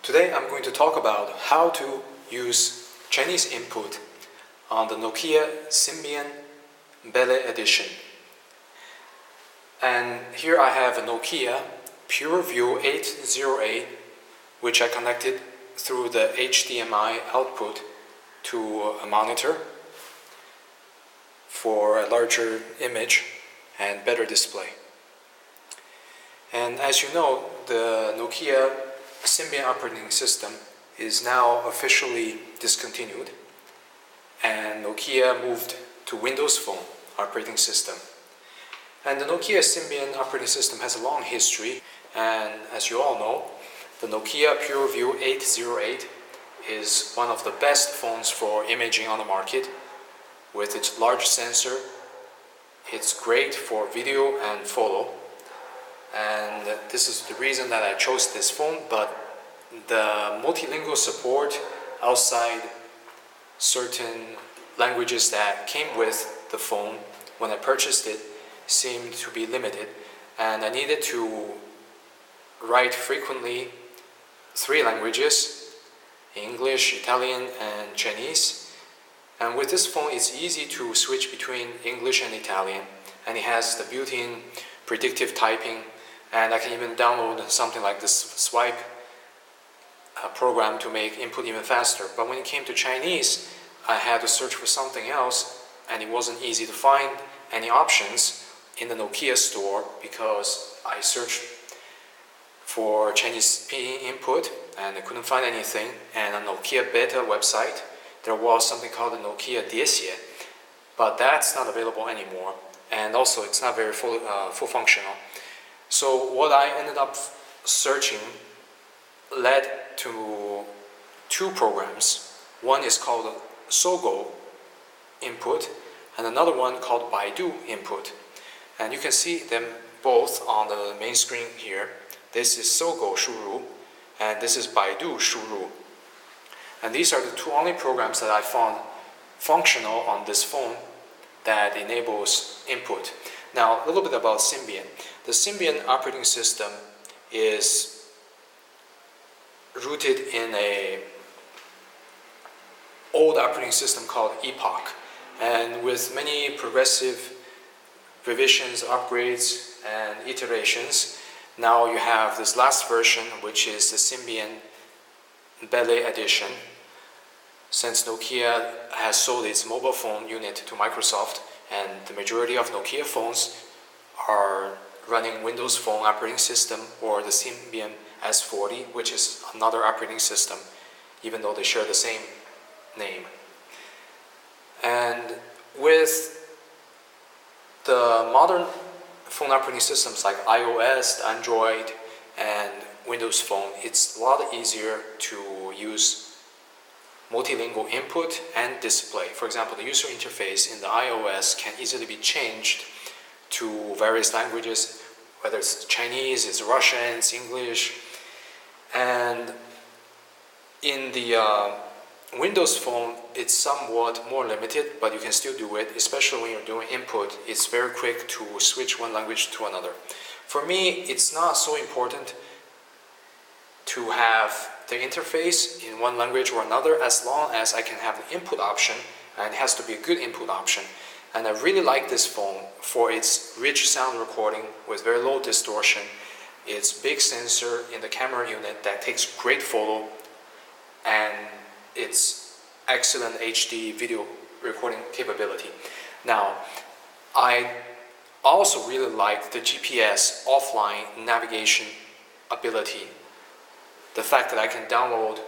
Today I'm going to talk about how to use Chinese input on the Nokia Symbian Belle edition. And here I have a Nokia PureView 808, which I connected through the HDMI output to a monitor for a larger image and better display. And as you know, the Nokia Symbian operating system is now officially discontinued, and Nokia moved to Windows Phone operating system. And the Nokia Symbian operating system has a long history, and as you all know, the Nokia PureView 808 is one of the best phones for imaging on the market. With its large sensor, it's great for video and photo. And this is the reason that I chose this phone, but the multilingual support outside certain languages that came with the phone when I purchased it seemed to be limited, and I needed to write frequently 3 languages: English, Italian, and Chinese. And with this phone it's easy to switch between English and Italian, and it has the built-in predictive typing, and I can even download something like this swipe program to make input even faster. But when it came to Chinese, I had to search for something else, and it wasn't easy to find any options in the Nokia store because I searched for Chinese Pinyin input and I couldn't find anything. And on Nokia Beta website there was something called the Nokia Xie, but that's not available anymore, and also it's not very full functional. So what I ended up searching led to 2 programs. One is called Sogo input and another one called Baidu input. And you can see them both on the main screen here. This is Sogo 输入 and this is Baidu 输入. And these are the 2 only programs that I found functional on this phone that enables input. Now, a little bit about Symbian. The Symbian operating system is rooted in an old operating system called Epoch, and with many progressive revisions, upgrades, and iterations, now you have this last version, which is the Symbian Belle edition. Since Nokia has sold its mobile phone unit to Microsoft, and the majority of Nokia phones are running Windows Phone operating system or the Symbian S40, which is another operating system, even though they share the same name. And with the modern phone operating systems like iOS, Android, and Windows Phone, it's a lot easier to use multilingual input and display. For example, the user interface in the iOS can easily be changed to various languages, whether it's Chinese, it's Russian, it's English. And in the Windows Phone, it's somewhat more limited, but you can still do it, especially when you're doing input. It's very quick to switch one language to another. For me, it's not so important to have the interface in one language or another, as long as I can have the input option, and it has to be a good input option. And I really like this phone for its rich sound recording with very low distortion, its big sensor in the camera unit that takes great photo, and its excellent HD video recording capability. Now, I also really like the GPS offline navigation ability. The fact that I can download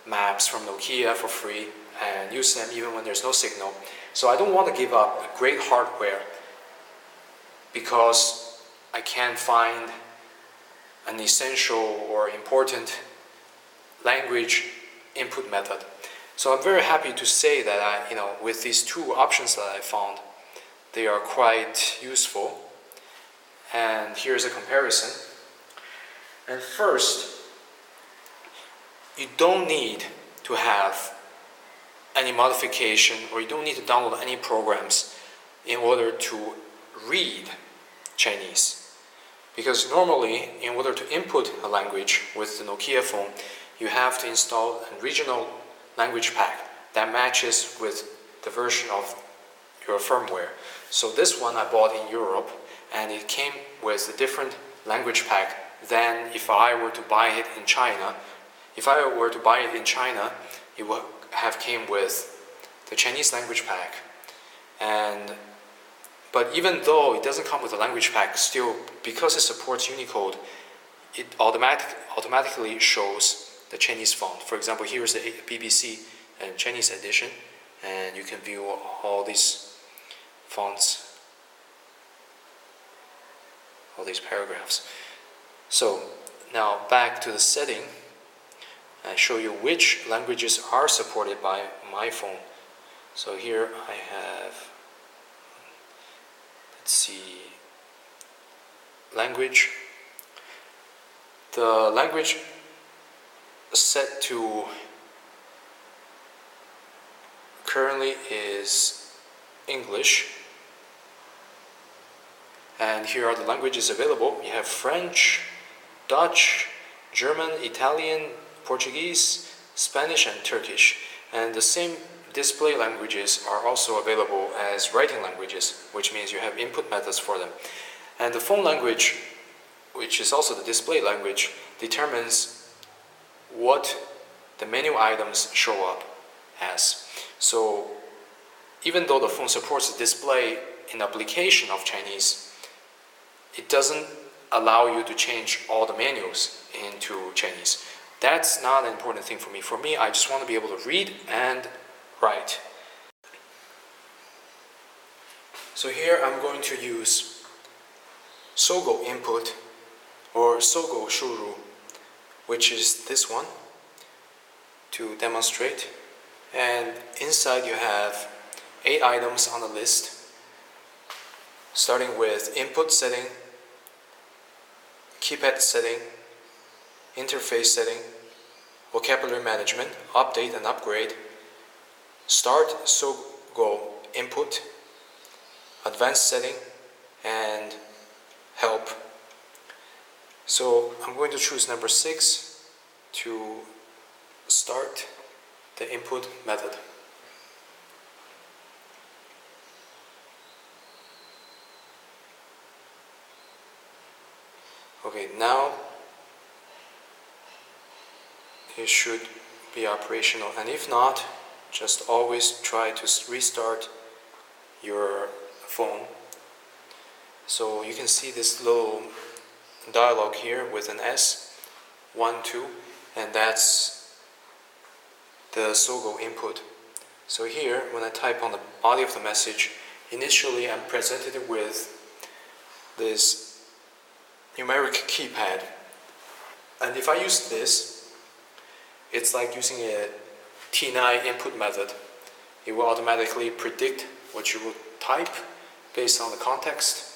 maps from Nokia for free and use them even when there's no signal. So I don't want to give up great hardware because I can't find an essential or important language input method. So I'm very happy to say that with these 2 options that I found, they are quite useful. And here's a comparison. And first, you don't need to have any modification, or you don't need to download any programs in order to read Chinese. Because normally, in order to input a language with the Nokia phone, you have to install a regional language pack that matches with the version of your firmware. So this one I bought in Europe, and it came with a different language pack than if I were to buy it in China. If I were to buy it in China, it would have came with the Chinese language pack. But even though it doesn't come with a language pack, still, because it supports Unicode, it automatically shows the Chinese font. For example, here's the BBC and Chinese edition, and you can view all these fonts, all these paragraphs. So now back to the setting. I show you which languages are supported by my phone. So here I have, let's see, language. The language set to currently is English. And here are the languages available. You have French, Dutch, German, Italian, Portuguese, Spanish, and Turkish. And the same display languages are also available as writing languages, which means you have input methods for them. And the phone language, which is also the display language, determines what the menu items show up as. So even though the phone supports the display in application of Chinese, it doesn't allow you to change all the menus into Chinese. That's not an important thing for me. For me, I just want to be able to read and write. So here I'm going to use Sogo input or Sogo 输入, which is this one, to demonstrate. And inside you have 8 items on the list, starting with input setting, keypad setting, interface setting, vocabulary management, update and upgrade, start Sogo input, advanced setting, and help. So I'm going to choose number 6 to start the input method. Okay, now it should be operational, and if not, just always try to restart your phone. So you can see this little dialog here with an S, 1, 2, and that's the Sogo input. So here, when I type on the body of the message, initially I'm presented with this numeric keypad, and if I use this, it's like using a T9 input method. It will automatically predict what you will type based on the context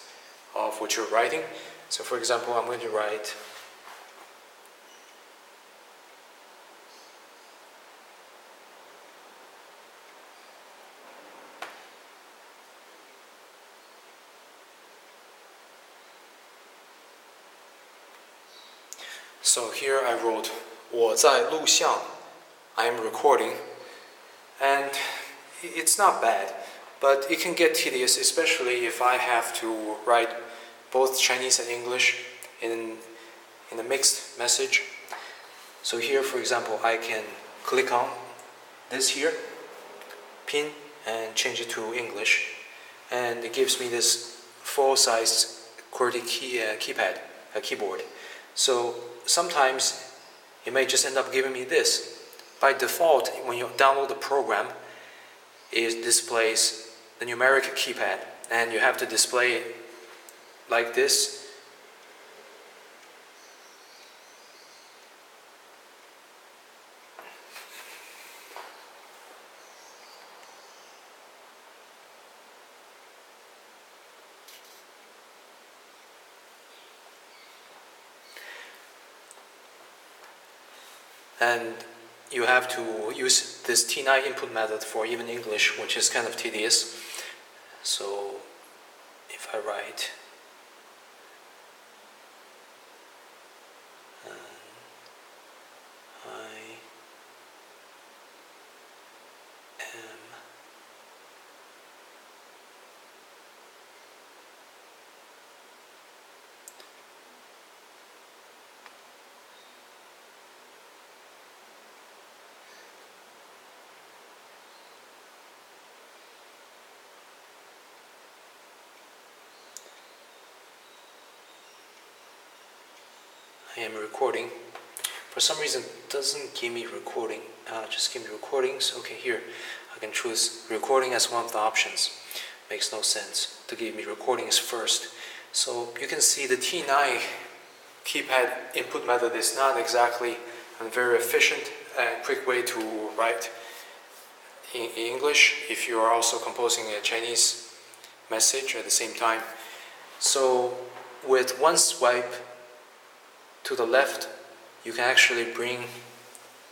of what you're writing. So for example, I'm going to write So here I wrote 我在录像, I am recording, and it's not bad, but it can get tedious, especially if I have to write both Chinese and English in a mixed message. So here, for example, I can click on this here, pin, and change it to English, and it gives me this full-size QWERTY keyboard. So sometimes it may just end up giving me this. By default, when you download the program, it displays the numeric keypad, and you have to display it like this. And you have to use this T9 input method for even English, which is kind of tedious. So if I write I I am recording. For some reason, it doesn't give me recording. Just give me recordings. Okay, here I can choose recording as one of the options. Makes no sense to give me recordings first. So you can see the T9 keypad input method is not exactly a very efficient and quick way to write in English if you are also composing a Chinese message at the same time. So with one swipe to the left, you can actually bring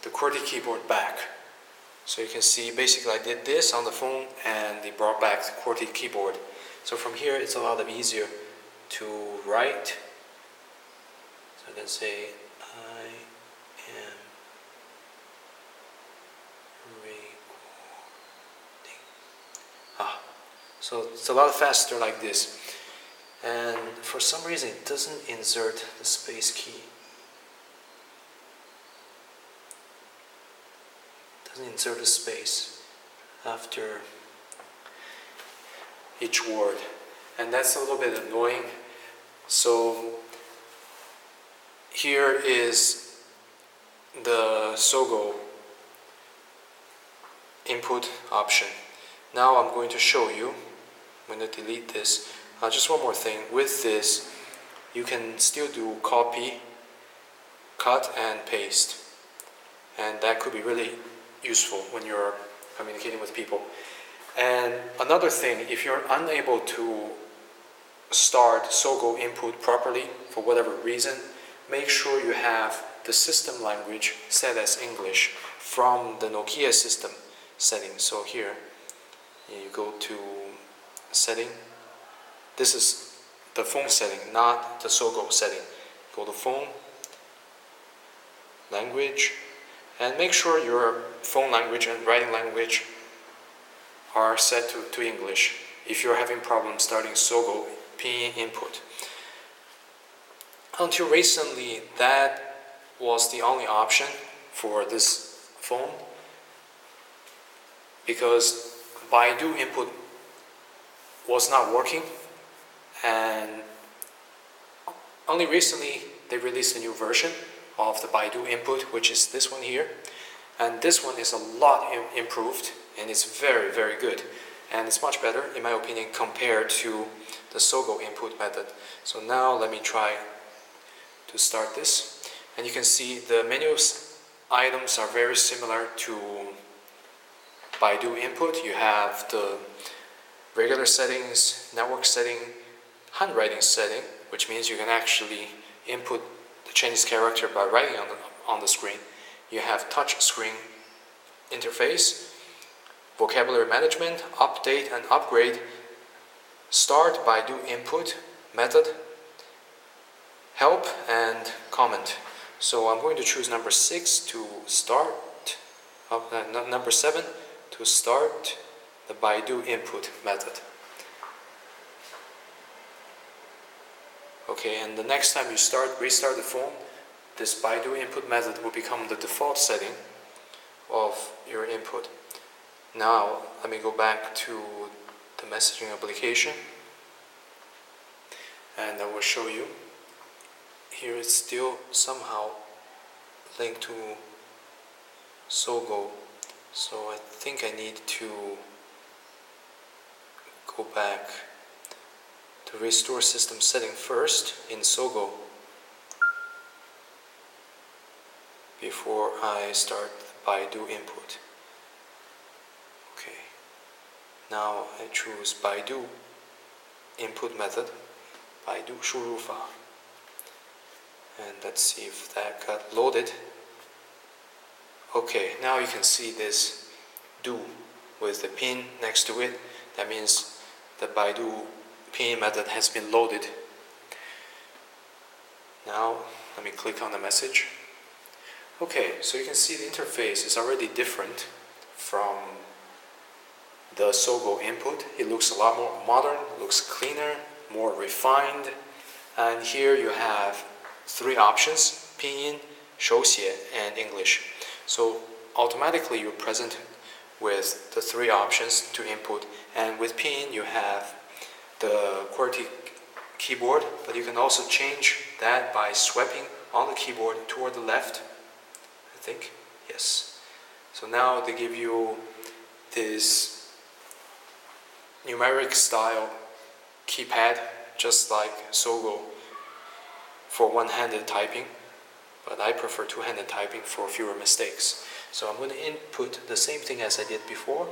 the QWERTY keyboard back. So you can see basically I did this on the phone and it brought back the QWERTY keyboard. So from here it's a lot easier to write. So I can say I am recording. So it's a lot faster like this. And for some reason it doesn't insert the space key. Insert a space after each word, and that's a little bit annoying. So here is the Sogo input option. Now I'm going to show you. I'm going to delete this. Just one more thing. With this, you can still do copy, cut, and paste, and that could be really useful when you're communicating with people. And another thing, if you're unable to start Sogo input properly for whatever reason, make sure you have the system language set as English from the Nokia system setting. So here you go to setting. This is the phone setting, not the Sogo setting. Go to phone, language, and make sure your phone language and writing language are set to English if you're having problems starting Sogo Pinyin input. Until recently, that was the only option for this phone because Baidu input was not working, and only recently they released a new version of the Baidu input, which is this one here, and this one is a lot improved and it's very, very good, and it's much better in my opinion compared to the Sogo input method. So now let me try to start this, and you can see the menu items are very similar to Baidu input. You have the regular settings, network setting, handwriting setting, which means you can actually input the Chinese character by writing on the screen. You have touch screen interface, vocabulary management, update and upgrade, start Baidu input method, help, and comment. So I'm going to choose number 6 to start, number 7 to start the Baidu input method. Okay, and the next time you restart the phone, this Baidu input method will become the default setting of your input. Now, let me go back to the messaging application, and I will show you. Here it's still somehow linked to Sogo, so I think I need to go back to restore system setting first in Sogo before I start the Baidu input. Okay, now I choose Baidu input method, Baidu 输入法, and let's see if that got loaded. Okay, now you can see this do with the pin next to it. That means the Baidu Pinyin method has been loaded. Now let me click on the message. Okay, so you can see the interface is already different from the Sogo input. It looks a lot more modern, looks cleaner, more refined. And here you have 3 options: Pinyin, 手写, and English. So automatically you're presented with the 3 options to input. And with Pinyin you have the QWERTY keyboard, but you can also change that by swiping on the keyboard toward the left, I think. Yes. So now they give you this numeric style keypad, just like Sogo for one-handed typing, but I prefer two-handed typing for fewer mistakes. So I'm going to input the same thing as I did before.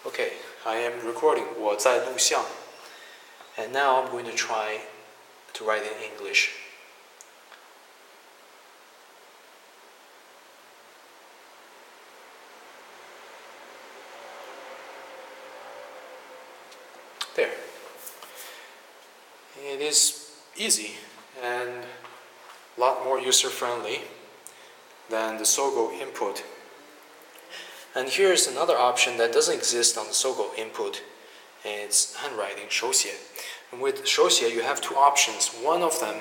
Okay, I am recording, 我在录像. And now I'm going to try to write in English. There. It is easy and a lot more user-friendly than the Sogo input. And here's another option that doesn't exist on the Sogo input. It's handwriting, 手写. And with 手写, you have two options. One of them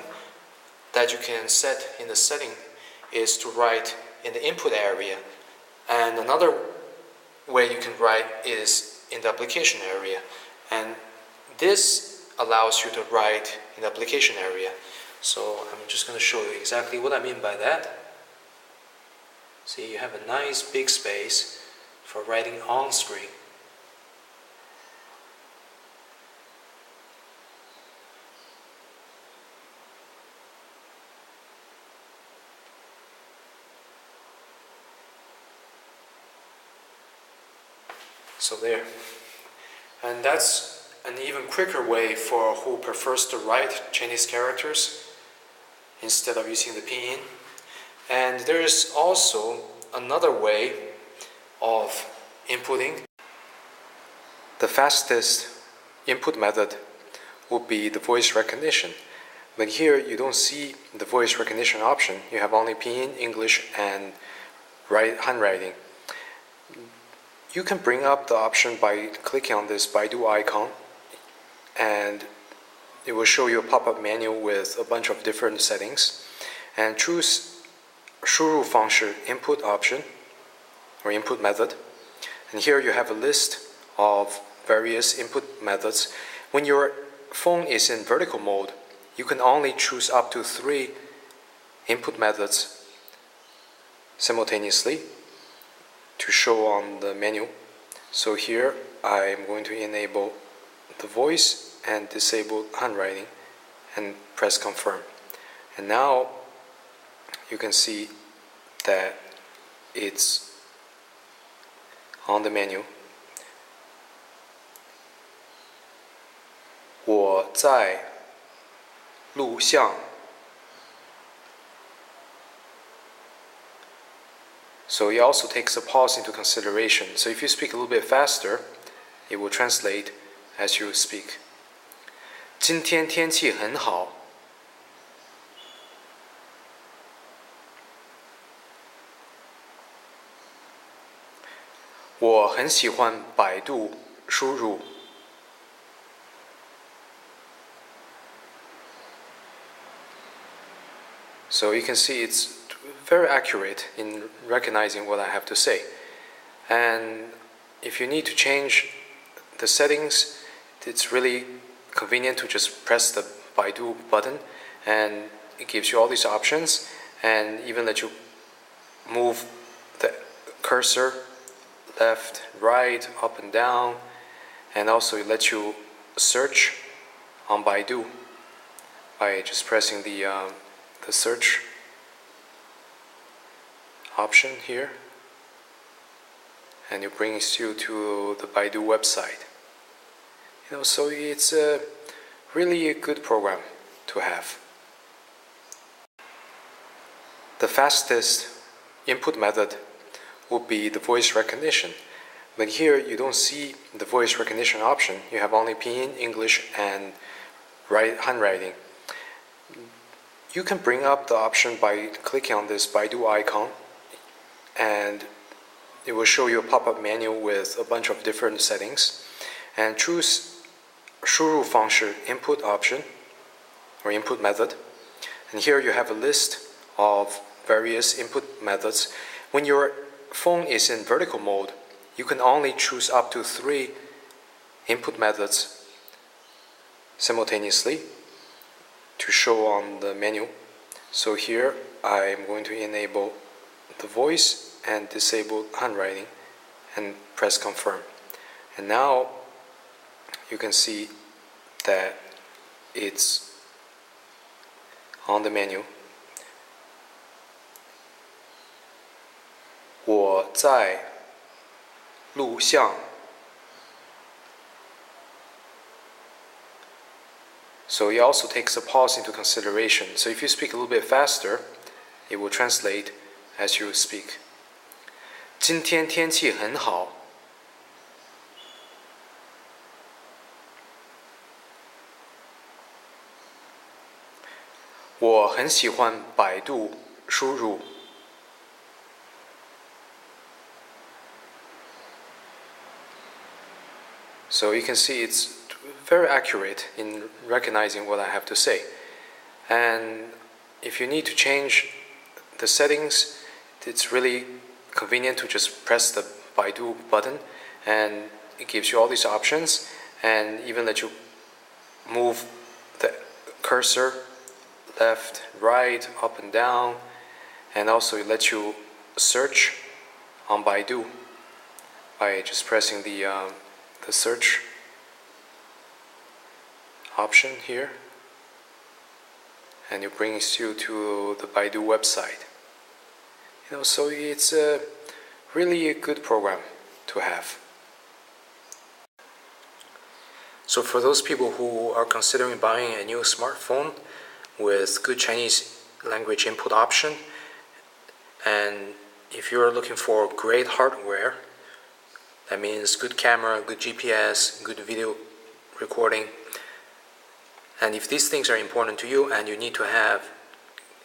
that you can set in the setting is to write in the input area. And another way you can write is in the application area. And this allows you to write in the application area. So I'm just going to show you exactly what I mean by that. See, you have a nice big space for writing on screen. So there. And that's an even quicker way for who prefers to write Chinese characters instead of using the Pinyin. And there is also another way of inputting. The fastest input method would be the voice recognition. But here you don't see the voice recognition option. You have only Pinyin, English, and handwriting. You can bring up the option by clicking on this Baidu icon, and it will show you a pop-up menu with a bunch of different settings. And choose 输入方式 input option or input method. And here you have a list of various input methods. When your phone is in vertical mode, you can only choose up to 3 input methods simultaneously to show on the menu. So here I'm going to enable the voice and disable handwriting and press confirm. And now you can see that it's on the menu. 我在录像. So it also takes a pause into consideration. So if you speak a little bit faster, it will translate as you speak. 今天天气很好. "我很喜欢百度输入。So you can see it's very accurate in recognizing what I have to say. And if you need to change the settings, it's really convenient to just press the Baidu button, and it gives you all these options, and even let you move the cursor left, right, up and down, and also it lets you search on Baidu by just pressing the search option here, and it brings you to the Baidu website. So it's really a good program to have. The fastest input method would be the voice recognition. But here you don't see the voice recognition option. You have only Pinyin, English, and handwriting. You can bring up the option by clicking on this Baidu icon, and it will show you a pop-up menu with a bunch of different settings. And choose 输入方式 input option or input method. And here you have a list of various input methods. When your phone is in vertical mode, you can only choose up to 3 input methods simultaneously to show on the menu. So here I'm going to enable the voice and disable handwriting and press confirm. And now you can see that it's on the menu. 我在录像。So it also takes a pause into consideration. So if you speak a little bit faster, it will translate as you speak. 今天天气很好。我很喜欢百度输入。So you can see it's very accurate in recognizing what I have to say. And if you need to change the settings, it's really convenient to just press the Baidu button, and it gives you all these options, and even let you move the cursor left, right, up and down, and also it lets you search on Baidu by just pressing the search option here, and it brings you to the Baidu website. So it's really a good program to have. So for those people who are considering buying a new smartphone with good Chinese language input option, and if you're looking for great hardware, that means good camera, good GPS, good video recording, and if these things are important to you and you need to have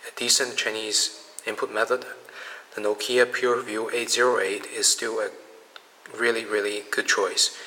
a decent Chinese input method, the Nokia PureView 808 is still a really, really good choice.